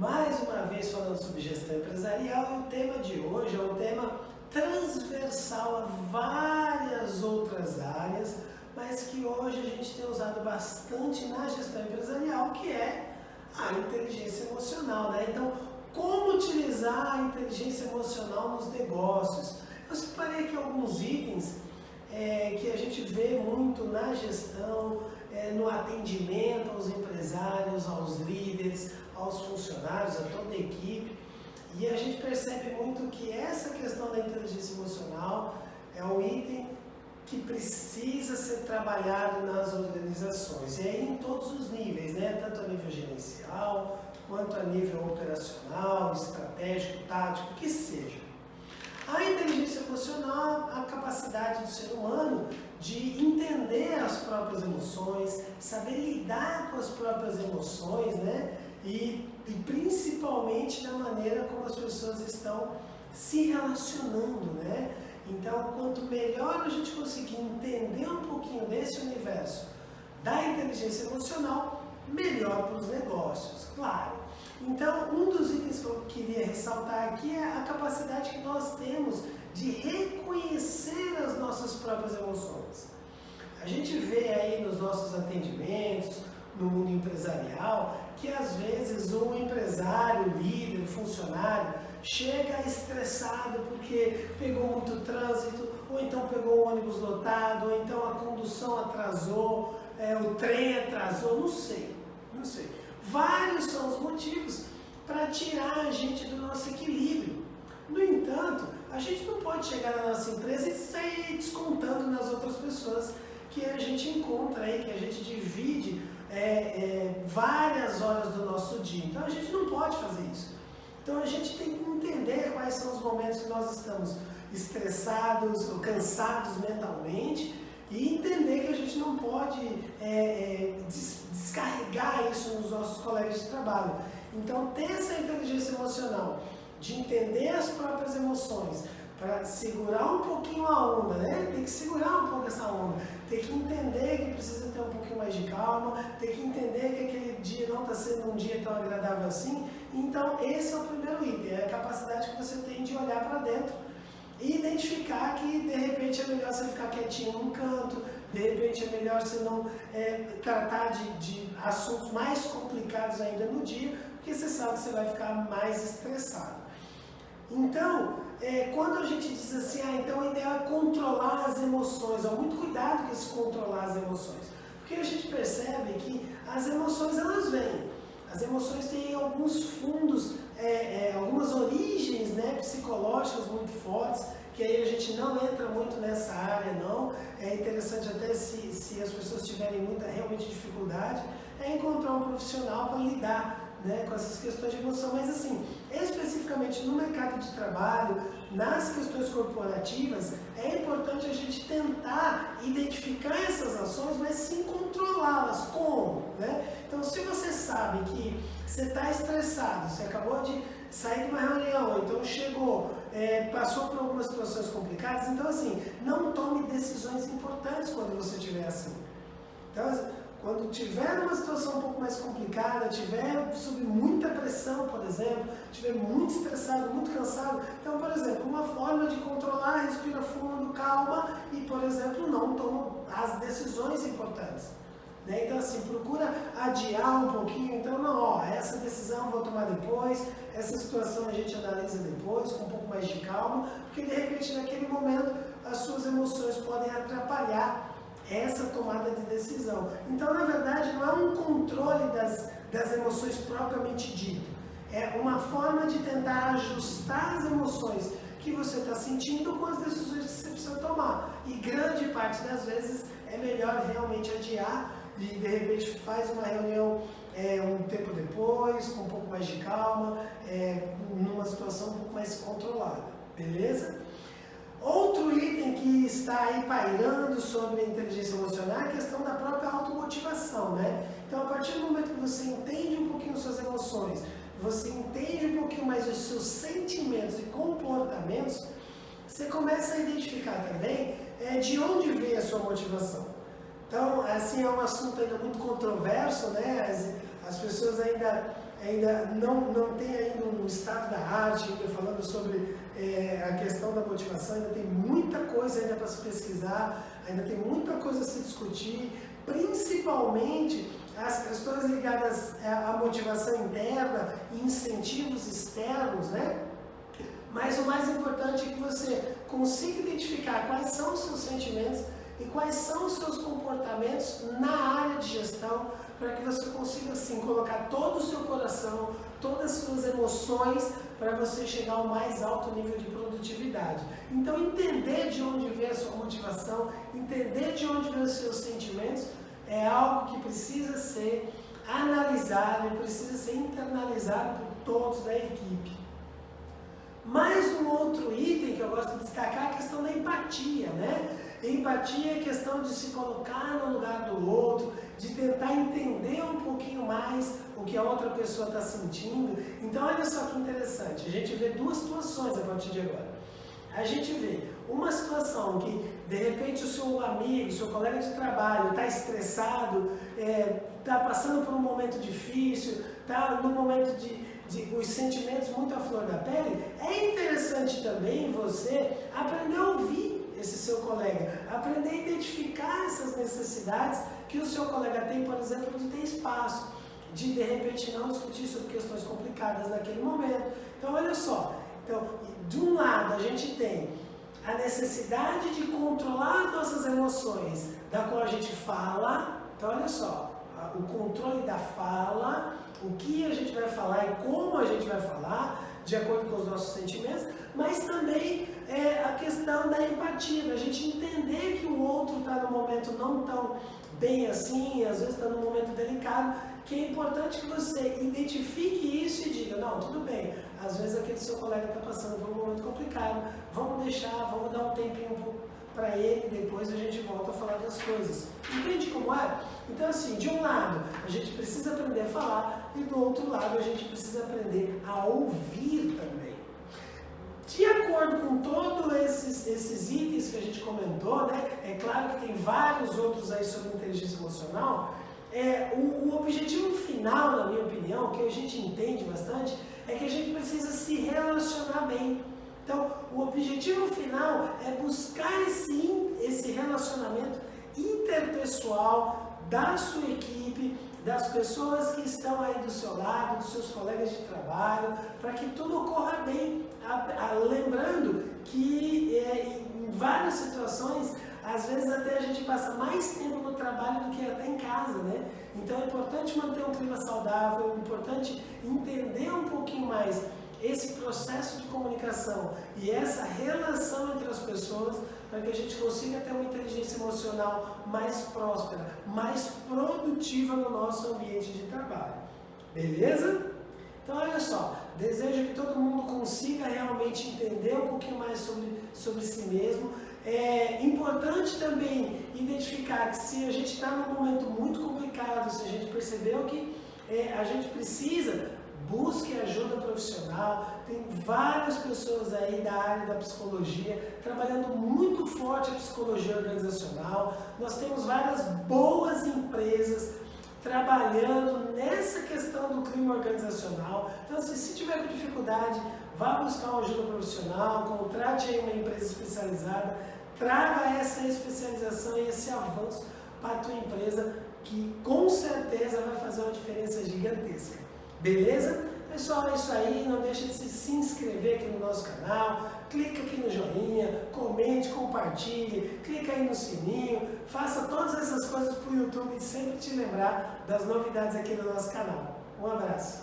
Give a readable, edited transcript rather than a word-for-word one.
mais uma vez falando sobre gestão empresarial, e o tema de hoje é um tema transversal a várias outras áreas, mas que hoje a gente tem usado bastante na gestão empresarial, que é a inteligência emocional, né? Então, como utilizar a inteligência emocional nos negócios? Eu separei aqui alguns itens que a gente vê muito na gestão, no atendimento aos empresários, aos líderes, aos funcionários, a toda a equipe. E a gente percebe muito que essa questão da inteligência emocional é um item que precisa ser trabalhado nas organizações, e aí em todos os níveis, né? Tanto a nível gerencial, quanto a nível operacional, estratégico, tático, que seja. A inteligência emocional é a capacidade do ser humano de entender as próprias emoções, saber lidar com as próprias emoções, né? E principalmente na maneira como as pessoas estão se relacionando, né? Então, quanto melhor a gente conseguir entender um pouquinho desse universo da inteligência emocional, melhor para os negócios, claro. Então, um dos itens que eu queria ressaltar aqui é a capacidade que nós temos de reconhecer as nossas próprias emoções. A gente vê aí nos nossos atendimentos, no mundo empresarial, que às vezes o empresário, o líder, o funcionário chega estressado porque pegou muito trânsito, ou então pegou o ônibus lotado, ou então a condução atrasou, o trem atrasou, não sei. Vários são os motivos para tirar a gente do nosso equilíbrio. No entanto, a gente não pode chegar na nossa empresa e sair descontando nas outras pessoas que a gente encontra aí, que a gente divide várias horas do nosso dia. Então a gente não pode fazer isso. Então a gente tem que entender quais são os momentos que nós estamos estressados ou cansados mentalmente e entender que a gente não pode descarregar isso nos nossos colegas de trabalho. Então ter essa inteligência emocional de entender as próprias emoções, para segurar um pouquinho a onda, né? Tem que segurar um pouco essa onda, tem que entender que precisa ter um pouquinho mais de calma, tem que entender que aquele dia não está sendo um dia tão agradável assim. Então esse é o primeiro item, é a capacidade que você tem de olhar para dentro e identificar que de repente é melhor você ficar quietinho num canto, de repente é melhor você não tratar de assuntos mais complicados ainda no dia, porque você sabe que você vai ficar mais estressado. Então, quando a gente diz assim, então o ideal é controlar as emoções, muito cuidado com esse controlar as emoções, porque a gente percebe que as emoções elas vêm, as emoções têm alguns fundos, algumas origens, né, psicológicas muito fortes, que aí a gente não entra muito nessa área não, é interessante até se as pessoas tiverem muita realmente dificuldade, encontrar um profissional para lidar, né, com essas questões de emoção, mas assim, especificamente no mercado de trabalho, nas questões corporativas, é importante a gente tentar identificar essas ações, mas sim controlá-las. Como? Né? Então, se você sabe que você está estressado, você acabou de sair de uma reunião, então chegou, passou por algumas situações complicadas, então assim, não tome decisões importantes quando você estiver assim. Então, quando tiver uma situação um pouco mais complicada, tiver sob muita pressão, por exemplo, tiver muito estressado, muito cansado, então, por exemplo, uma forma de controlar, respira fundo, calma e, por exemplo, não toma as decisões importantes. Né? Então, assim, procura adiar um pouquinho, então, não, essa decisão eu vou tomar depois, essa situação a gente analisa depois, com um pouco mais de calma, porque, de repente, naquele momento, as suas emoções podem atrapalhar essa tomada de decisão. Então, na verdade, não é um controle das emoções propriamente dito. É uma forma de tentar ajustar as emoções que você está sentindo com as decisões que você precisa tomar. E grande parte das vezes é melhor realmente adiar e, de repente, faz uma reunião um tempo depois, com um pouco mais de calma, numa situação um pouco mais controlada. Beleza? Outro item que está aí pairando sobre a inteligência emocional é a questão da própria automotivação, né? Então, a partir do momento que você entende um pouquinho suas emoções, você entende um pouquinho mais os seus sentimentos e comportamentos, você começa a identificar também de onde veio a sua motivação. Então, assim, é um assunto ainda muito controverso, né? As pessoas ainda ainda não tem ainda um estado da arte, ainda falando sobre a questão da motivação, ainda tem muita coisa ainda para se pesquisar, ainda tem muita coisa a se discutir, principalmente as questões ligadas à motivação interna e incentivos externos, né? Mas o mais importante é que você consiga identificar quais são os seus sentimentos e quais são os seus comportamentos na área de gestão, para que você consiga, assim, colocar todo o seu coração, todas as suas emoções, para você chegar ao mais alto nível de produtividade. Então, entender de onde vem a sua motivação, entender de onde vem os seus sentimentos, é algo que precisa ser analisado e precisa ser internalizado por todos da equipe. Mais um outro item que eu gosto de destacar é a questão da empatia, né? Empatia é a questão de se colocar no lugar do outro, de tentar entender um pouquinho mais o que a outra pessoa está sentindo. Então, olha só que interessante, a gente vê duas situações a partir de agora. A gente vê uma situação que, de repente, o seu amigo, o seu colega de trabalho está estressado, está passando por um momento difícil, está num momento de os sentimentos muito à flor da pele. É interessante também você aprender a ouvir esse seu colega, aprender a identificar essas necessidades que o seu colega tem, por exemplo, de ter espaço, de repente não discutir sobre questões complicadas naquele momento. Então, olha só, de um lado a gente tem a necessidade de controlar as nossas emoções, da qual a gente fala. Então, olha só, o controle da fala, o que a gente vai falar e como a gente vai falar, de acordo com os nossos sentimentos, mas também a questão da empatia, da gente entender que o outro está num momento não tão bem assim, às vezes está num momento delicado, que é importante que você identifique isso e diga, não, tudo bem, às vezes aquele seu colega está passando por um momento complicado, vamos dar um tempinho para ele, depois a gente volta a falar das coisas. Entende como é? Então, assim, de um lado, a gente precisa aprender a falar, e do outro lado, a gente precisa aprender a ouvir também. De acordo com todos esses itens que a gente comentou, né? É claro que tem vários outros aí sobre inteligência emocional. O objetivo final, na minha opinião, que a gente entende bastante, é que a gente precisa se relacionar bem. Então, o objetivo final é buscar esse relacionamento interpessoal da sua equipe, das pessoas que estão aí do seu lado, dos seus colegas de trabalho, para que tudo ocorra bem. Lembrando que em várias situações, às vezes até a gente passa mais tempo no trabalho do que até em casa, né? Então é importante manter um clima saudável, é importante entender um pouquinho mais esse processo de comunicação e essa relação entre as pessoas, para que a gente consiga ter uma inteligência emocional mais próspera, mais produtiva no nosso ambiente de trabalho. Beleza? Então, olha só, desejo que todo mundo consiga realmente entender um pouquinho mais sobre si mesmo. É importante também identificar que se a gente está num momento muito complicado, se a gente percebeu que a gente precisa, busque ajuda profissional. Tem várias pessoas aí da área da psicologia trabalhando muito forte a psicologia organizacional. Nós temos várias boas empresas trabalhando nessa questão do clima organizacional. Então, se tiver com dificuldade, vá buscar uma ajuda profissional, contrate aí uma empresa especializada, traga essa especialização e esse avanço para a tua empresa, que com certeza vai fazer uma diferença gigantesca. Beleza? Pessoal, é isso aí. Não deixe de se inscrever aqui no nosso canal. Clica aqui no joinha, comente, compartilhe, clica aí no sininho. Faça todas essas coisas para o YouTube sempre te lembrar das novidades aqui do nosso canal. Um abraço.